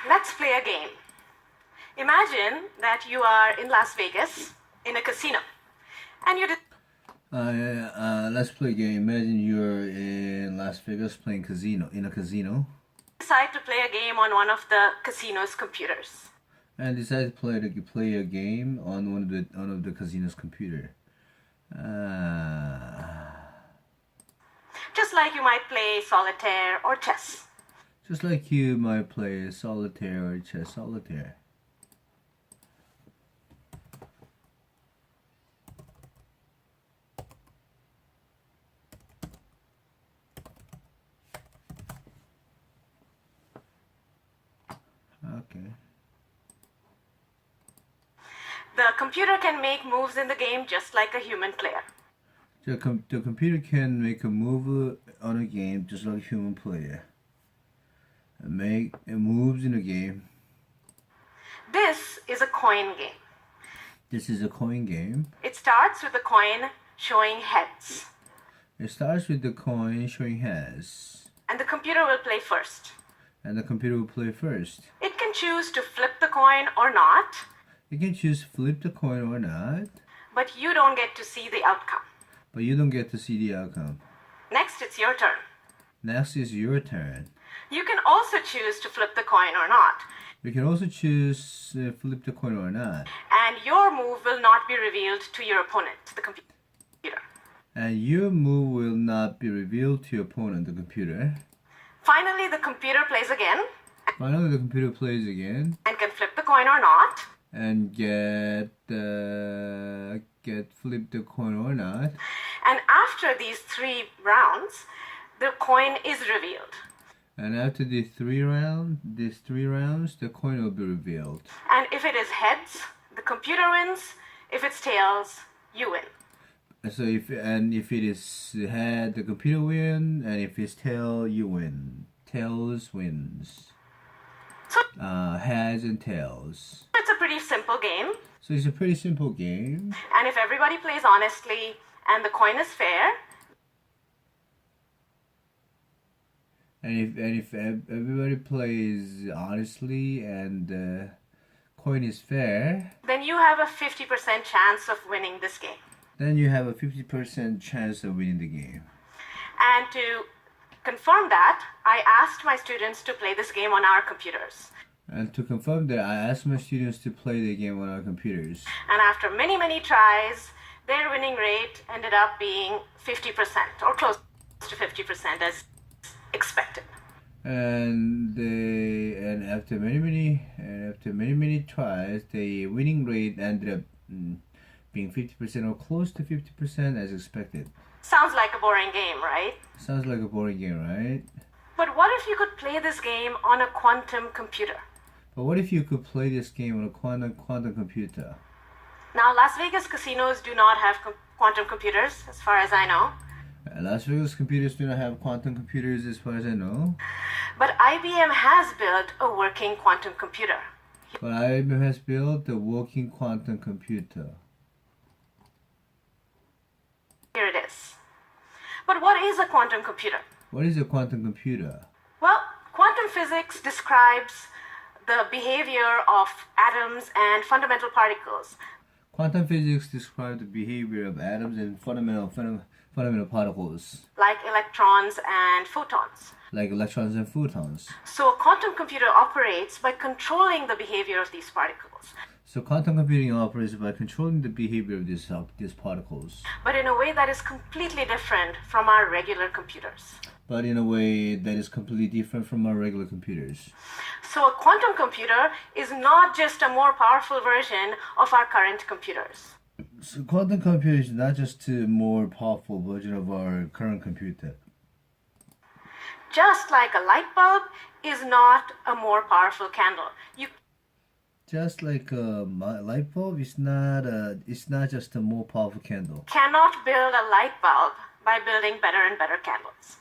Let's play a game. Imagine that you are in Las Vegas in a casino, and you Let's play a game. Imagine you're in Las Vegas playing in a casino, decide to play a game on one of the casino's computers. and decide to play a game on one of the casino's computer. Just like you might play solitaire or chess. Just like you might play solitaire or chess solitaire. Okay. The computer can make moves in the game just like a human player. The computer can make a move on a game just like a human player. And make moves in a game. This is a coin game. This is a coin game. It starts with the coin showing heads. It starts with the coin showing heads. And the computer will play first. And the computer will play first. It can choose to flip the coin or not. You can choose flip the coin or not. But you don't get to see the outcome. But you don't get to see the outcome. Next, it's your turn. Next is your turn. You can also choose to flip the coin or not. You can also choose flip the coin or not. And your move will not be revealed to your opponent, the computer. And your move will not be revealed to your opponent, the computer. Finally, the computer plays again. Finally, the computer plays again. And can flip the coin or not. And get flip the coin or not. And after these 3 rounds, the coin is revealed. And after these three rounds, the coin will be revealed. And if it is heads, the computer wins. If it's tails, you win. So if it is head, the computer win, and if it's tail, you win. Tails wins. So Heads and tails. it's a pretty simple game. So it's a pretty simple game. And if everybody plays honestly and the coin is fair, And if everybody plays honestly and the coin is fair, then you have a 50% chance of winning this game. then you have a 50% chance of winning the game. And to confirm that, I asked my students to play this game on our computers. And to confirm that, I asked my students to play the game on our computers. And after many, many tries, their winning rate ended up being 50% or close to 50% as expected. And after many tries, the winning rate ended up being 50% or close to 50% as expected. Sounds like a boring game, right? Sounds like a boring game, right? But what if you could play this game on a quantum computer? But what if you could play this game on a quantum computer? Now, Las Vegas casinos do not have quantum computers, as far as I know. Las Vegas computers do not have quantum computers as far as I know. But IBM has built a working quantum computer. But IBM has built a working quantum computer. Here it is. But what is a quantum computer? What is a quantum computer? Well, quantum physics describes the behavior of atoms and fundamental particles. Quantum physics describes the behavior of atoms and fundamental particles. Like electrons and photons. Like electrons and photons. So a quantum computer operates by controlling the behavior of these particles. So quantum computing operates by controlling the behavior of these particles. But in a way that is completely different from our regular computers. But in a way that is completely different from our regular computers. So a quantum computer is not just a more powerful version of our current computers. So quantum computer is not just a more powerful version of our current computer. Just like a light bulb is not a more powerful candle. Just like a light bulb, it's not just a more powerful candle. Cannot build a light bulb by building better and better candles.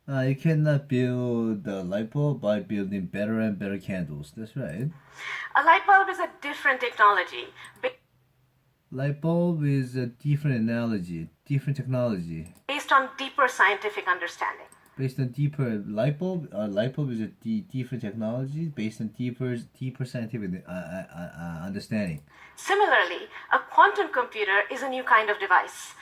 You cannot build a light bulb by building better and better candles. That's right. A light bulb is a different technology. Light bulb is a different technology. Based on deeper scientific understanding. Based on deeper light bulb. Light bulb is a deeper technology based on deeper scientific understanding. Similarly, a quantum computer is a new kind of device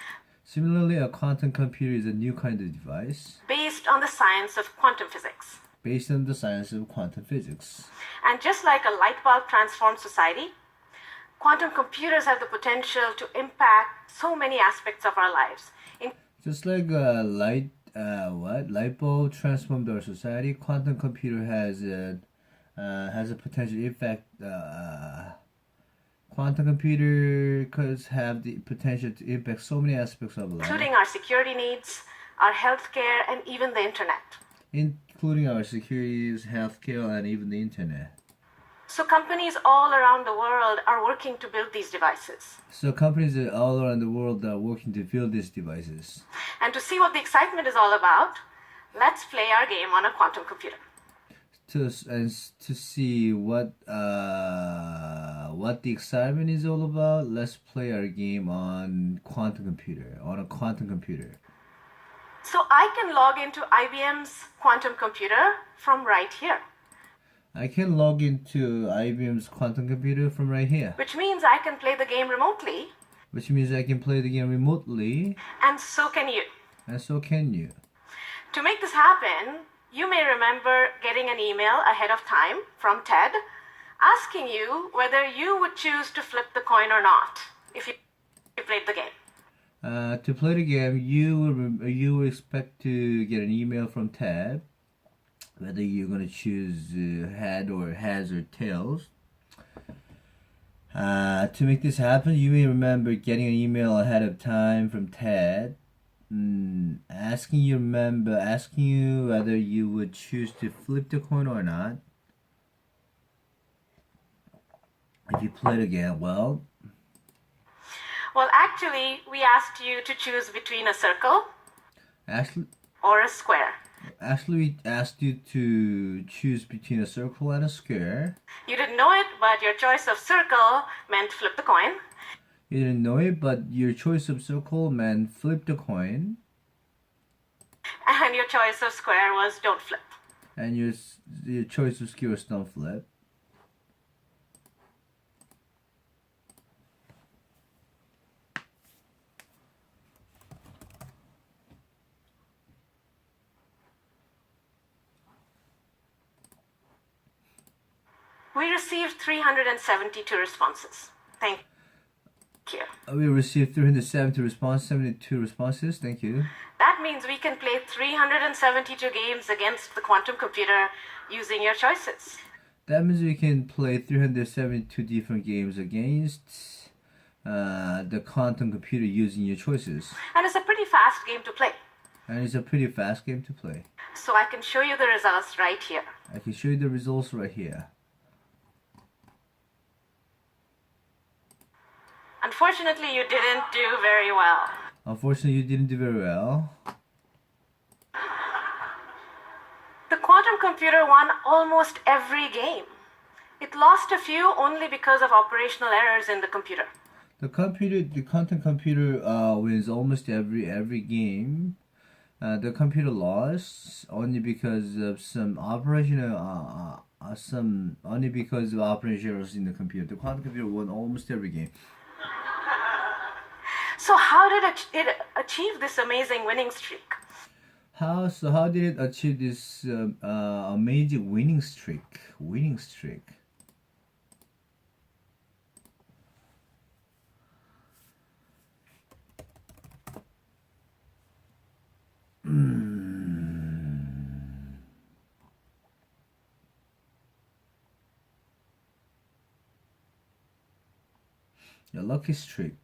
Similarly, a quantum computer is a new kind of device based on the science of quantum physics. based on the science of quantum physics. And just like a light bulb transforms society, quantum computers have the potential to impact so many aspects of our lives. Just like a light bulb transformed our society, quantum computer has a potential effect. Quantum computer have the potential to impact so many aspects of life, including our security needs, our healthcare, and even the internet. including our securities, healthcare, and even the internet. So companies all around the world are working to build these devices. So companies all around the world are working to build these devices. And to see what the excitement is all about, let's play our game on a quantum computer. To see what the excitement is all about, let's play our game on a quantum computer. So I can log into IBM's quantum computer from right here, I can log into IBM's quantum computer from right here, which means I can play the game remotely, which means I can play the game remotely, and so can you. and so can you. To make this happen, you may remember getting an email ahead of time from Ted asking you whether you would choose to flip the coin or not if you played the game. To play the game, you will expect to get an email from Ted whether you're gonna choose heads or tails. To make this happen, you may remember getting an email ahead of time from Ted, asking you whether you would choose to flip the coin or not. If you play the game, well, actually, we asked you to choose between a circle or a square. Actually, we asked you to choose between a circle and a square. You didn't know it, but your choice of circle meant flip the coin. You didn't know it, but your choice of circle meant flip the coin. And your choice of square was don't flip. And your choice of square was don't flip. We received 372 responses. Thank you. We received 372 responses. Thank you. That means we can play 372 games against the quantum computer using your choices. That means we can play 372 different games against the quantum computer using your choices. And it's a pretty fast game to play. So I can show you the results right here. Unfortunately, you didn't do very well. The quantum computer won almost every game. It lost a few only because of operational errors in the computer. The quantum computer wins almost every game. The computer lost only because of operational errors in the computer. The quantum computer won almost every game. So how did it achieve this amazing winning streak? How did it achieve this amazing winning streak? Your lucky streak.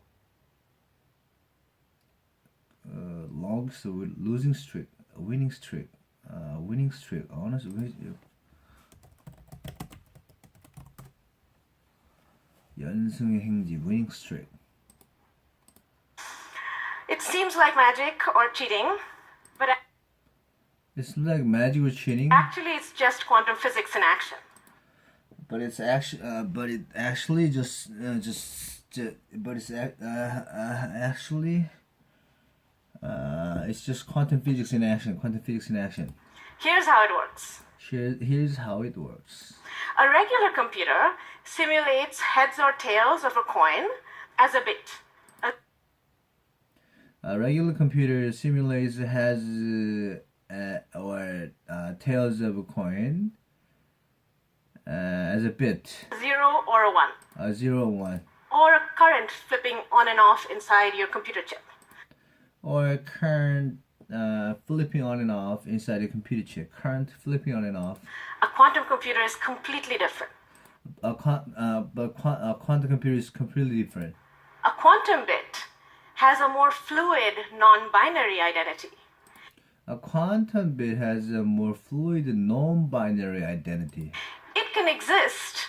Losing streak, winning streak, honest 연승의 행지, winning streak. It seems like magic or cheating, but It's like magic or cheating. actually it's just quantum physics in action. But it's actually It's just quantum physics in action. Quantum physics in action. Here's how it works. Here's how it works. A regular computer simulates heads or tails of a coin as a bit. A regular computer simulates heads or tails of a coin as a bit. 0 or a 1. A 0 1. Or a current flipping on and off inside your computer chip. Or a current flipping on and off inside a computer chip. Current flipping on and off. A quantum computer is completely different. But a quantum computer is completely different. A quantum bit has a more fluid, non-binary identity. A quantum bit has a more fluid, non-binary identity. It can exist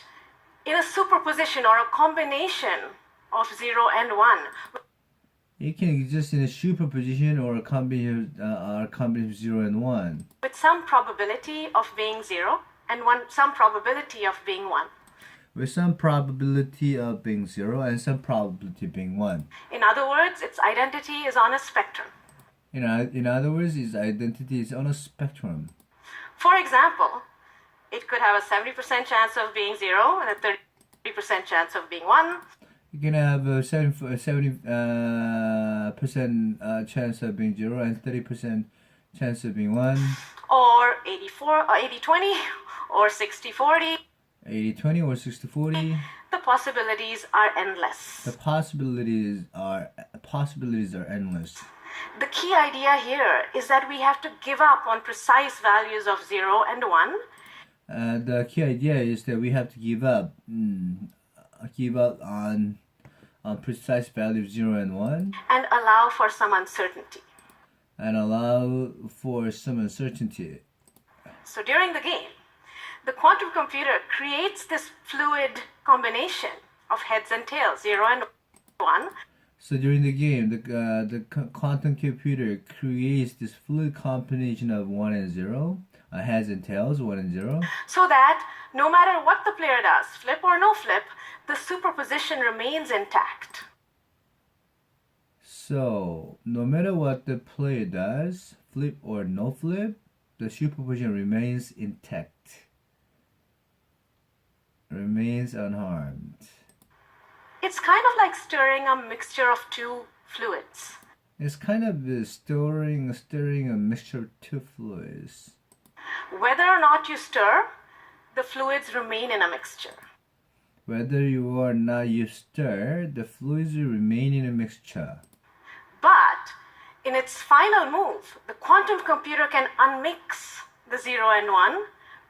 in a superposition or a combination of 0 and 1. It can exist in a superposition or a combination of 0 and 1. With some probability of being 0 and some probability of being 1. With some probability of being 0 and some probability of being 1. In other words, its identity is on a spectrum. In other words, its identity is on a spectrum. For example, it could have a 70% chance of being 0 and a 30% chance of being 1. You can have a 70% chance of being 0 and 30% chance of being 1. Or 80-20 or 60-40. 80-20 or 60-40. The possibilities are endless. The possibilities are endless. The key idea here is that we have to give up on precise values of 0 and 1. The key idea is that we have to give up on precise values 0 and 1. And allow for some uncertainty. So during the game, the quantum computer creates this fluid combination of heads and tails, 0 and 1. So during the game, the quantum computer creates this fluid combination of 1 and 0, heads and tails, 1 and 0. So that no matter what the player does, flip or no flip, the superposition remains intact. So no matter what the player does, flip or no flip, the superposition remains intact. Remains unharmed. It's kind of like stirring a mixture of two fluids. It's kind of stirring a mixture of two fluids. Whether or not you stir, the fluids remain in a mixture. Whether you or not you stir, the fluids will remain in a mixture. But in its final move, the quantum computer can unmix the 0 and 1,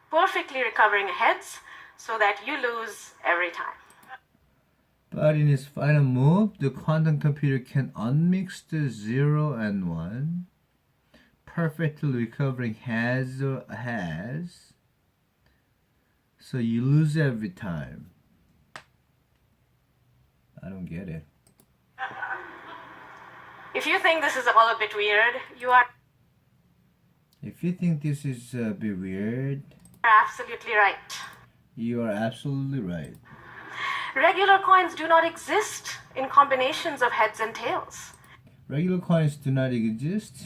perfectly recovering heads, so that you lose every time. But in its final move, the quantum computer can unmix the 0 and 1, perfectly recovering heads, so you lose every time. I don't get it. If you think this is all a bit weird, you are If you think this is a bit weird, absolutely right. you are absolutely right. Regular coins do not exist in combinations of heads and tails. Regular coins do not exist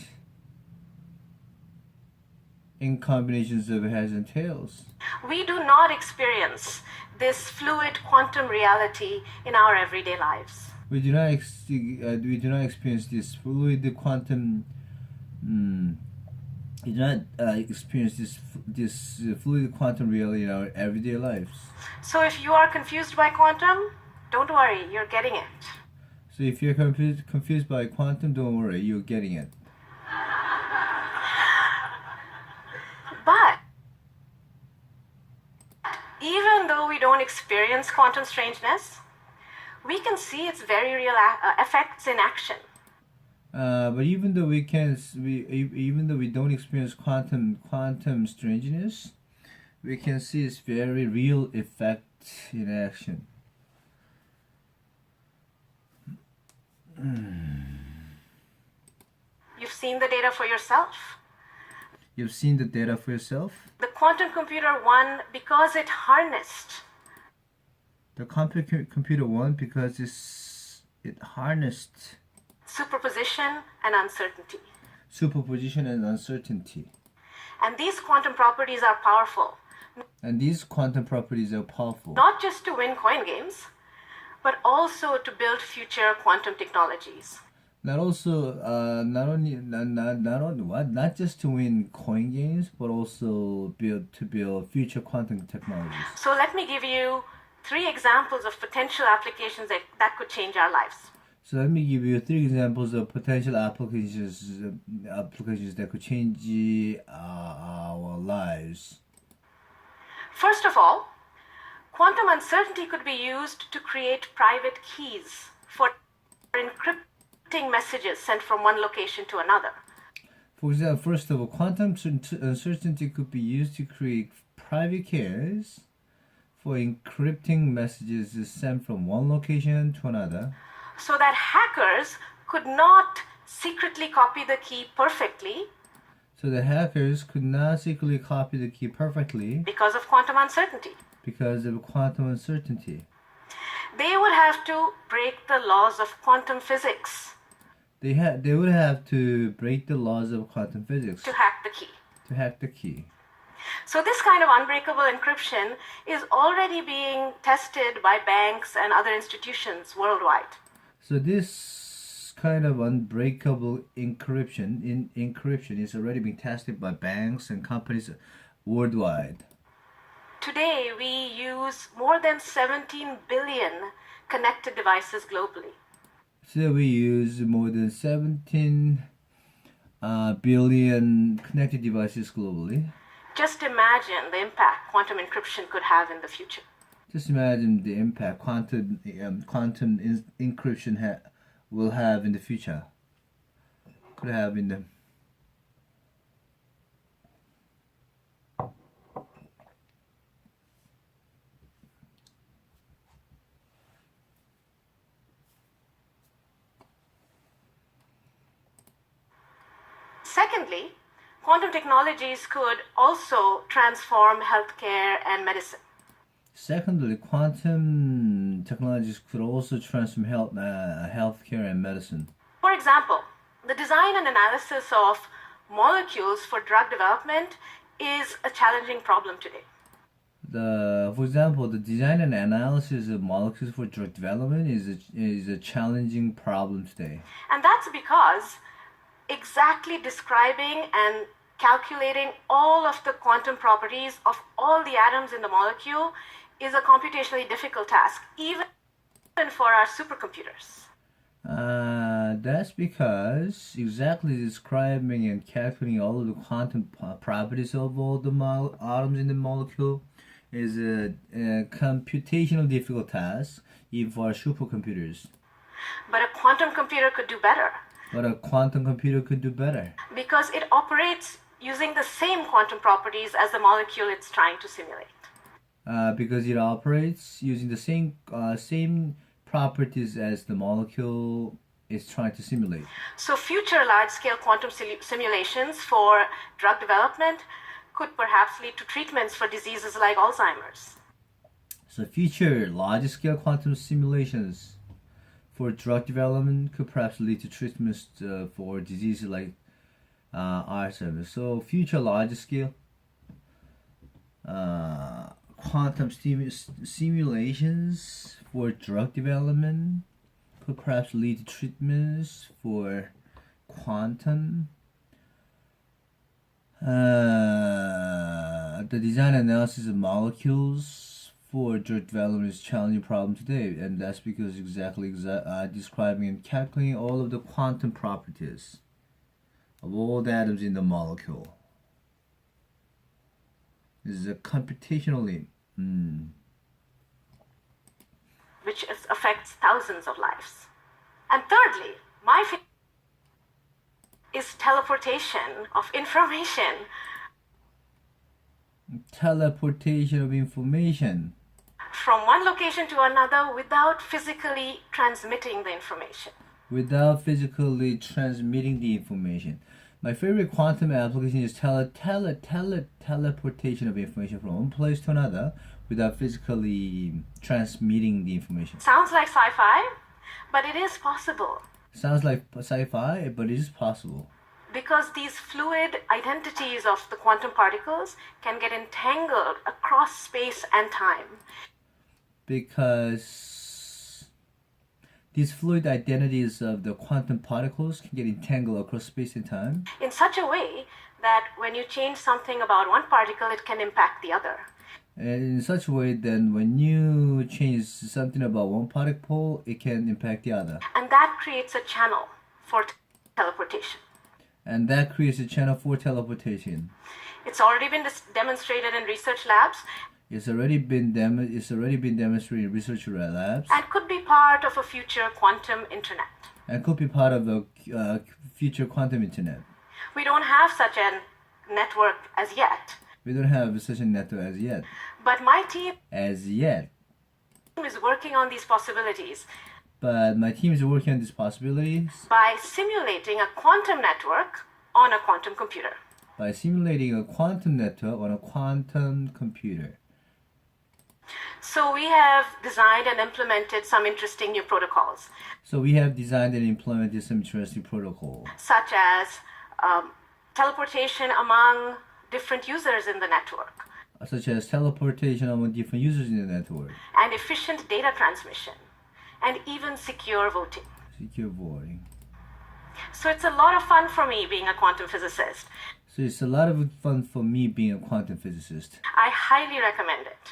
in combinations of heads and tails. We do not experience this fluid quantum reality in our everyday lives. We do not experience this fluid quantum. We do not experience this fluid quantum reality in our everyday lives. So if you are confused by quantum, don't worry, you're getting it. So if you're confused by quantum, don't worry, you're getting it. But even though we don't experience quantum strangeness, we can see its very real effects in action. But even though we don't experience quantum strangeness, we can see its very real effect in action. You've seen the data for yourself. You've seen the data for yourself. The quantum computer won because it harnessed. The computer won because it harnessed Superposition and uncertainty. superposition and uncertainty. And these quantum properties are powerful, And these quantum properties are powerful. not just to win coin games, but also to build future quantum technologies. Not just to win coin games, but also to build future quantum technologies. So let me give you 3 examples of potential applications that could change our lives. So let me give you 3 examples of potential applications that could change our lives. First of all, quantum uncertainty could be used to create private keys for encrypting messages sent from one location to another. For example, first of all, quantum uncertainty could be used to create private keys for encrypting messages sent from one location to another, So that hackers could not secretly copy the key perfectly so the hackers could not secretly copy the key perfectly because of quantum uncertainty. because of quantum uncertainty. They would have to break the laws of quantum physics They would have to break the laws of quantum physics to hack the key. to hack the key. So this kind of unbreakable encryption is already being tested by banks and other institutions worldwide. So this kind of unbreakable encryption is already being tested by banks and companies worldwide. Today, we use more than 17 billion connected devices globally. So we use more than 17 billion connected devices globally. Just imagine the impact quantum encryption could have in the future. Just imagine the impact quantum encryption will have in the future. Could have in the. Secondly, quantum technologies could also transform healthcare and medicine. Secondly, quantum technologies could also transform healthcare and medicine. For example, the design and analysis of molecules for drug development is a challenging problem today. For example, the design and analysis of molecules for drug development is a challenging problem today. And that's because exactly describing and calculating all of the quantum properties of all the atoms in the molecule is a computationally difficult task, even for our supercomputers. That's because exactly describing and calculating all of the quantum properties of all the atoms in the molecule is a computational difficult task, even for our supercomputers. But a quantum computer could do better But a quantum computer could do better because it operates using the same quantum properties as the molecule it's trying to simulate. because it operates using the same properties as the molecule is trying to simulate. So future large-scale quantum simulations for drug development could perhaps lead to treatments for diseases like Alzheimer's. So future large-scale quantum simulations for drug development could perhaps lead to treatments for diseases like Alzheimer's. So future large-scale quantum simulations for drug development could perhaps lead to treatments for quantum. The design and analysis of molecules for drug development is a challenging problem today, and that's because describing and calculating all of the quantum properties of all the atoms in the molecule. This is a computationally which affects thousands of lives. And thirdly, my favorite is teleportation of information. Teleportation of information From one location to another without physically transmitting the information. without physically transmitting the information. My favorite quantum application is teleportation of information from one place to another without physically transmitting the information. Sounds like sci-fi, but it is possible. Sounds like sci-fi, but it is possible. Because these fluid identities of the quantum particles can get entangled across space and time. Because these fluid identities of the quantum particles can get entangled across space and time In such a way that when you change something about one particle, it can impact the other. and in such a way that when you change something about one particle, it can impact the other. And that creates a channel for teleportation. And that creates a channel for teleportation. It's already been demonstrated in research labs It's already been demonstrated in research labs and could be part of a future quantum internet. and could be part of the future quantum internet. We don't have such a network as yet, We don't have such a network as yet. but my team is working on these possibilities But my team is working on these possibilities by simulating a quantum network on a quantum computer. by simulating a quantum network on a quantum computer. So we have designed and implemented some interesting new protocols, So we have designed and implemented some interesting protocol, such as teleportation among different users in the network such as teleportation among different users in the network, and efficient data transmission and even secure voting. secure voting. So it's a lot of fun for me being a quantum physicist. So it's a lot of fun for me being a quantum physicist. I highly recommend it.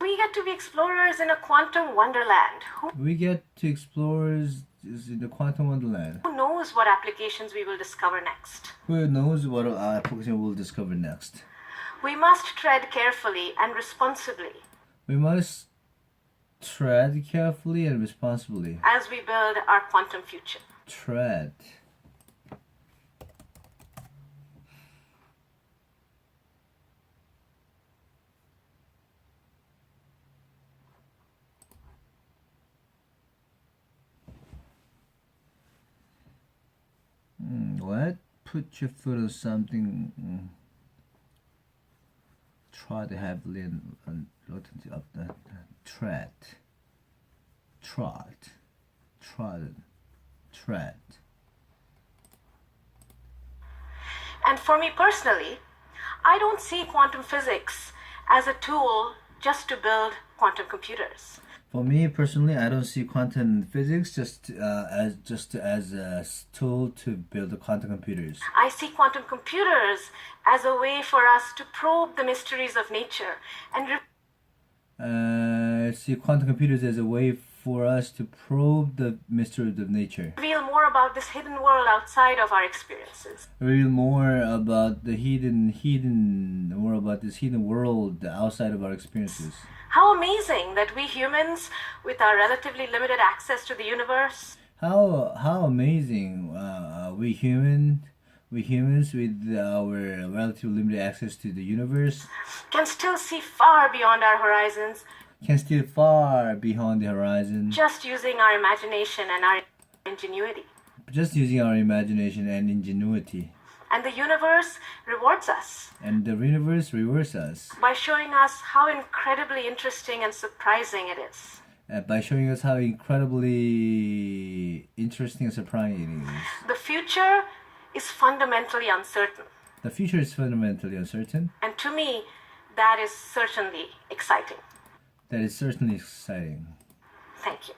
We get to be explorers in a quantum wonderland. We get to explore is in the quantum wonderland. Who knows what applications we will discover next? Who knows what application we'll discover next? We must tread carefully and responsibly We must tread carefully and responsibly. as we build our quantum future. Tread. What? Put your foot on something. Trod heavily and rotate up the tread. Trod. Trodden. Tread. And for me personally, I don't see quantum physics as a tool just to build quantum computers. For me personally, I don't see quantum physics just as a tool to build the quantum computers. I see quantum computers as a way for us to probe the mysteries of nature and I see quantum computers as a way for us to probe the mysteries of nature. reveal more about this hidden world outside of our experiences. Reveal more about the more about this hidden world outside of our experiences. How amazing that we humans, with our relatively limited access to the universe, How amazing we humans with our relatively limited access to the universe can still see far beyond our horizons can still far beyond the horizon just using our imagination and our ingenuity. just using our imagination and ingenuity. And the universe rewards us And the universe rewards us by showing us how incredibly interesting and surprising it is. by showing us how incredibly interesting and surprising it is. The future is fundamentally uncertain, The future is fundamentally uncertain. and to me, that is certainly exciting. That is certainly exciting. Thank you.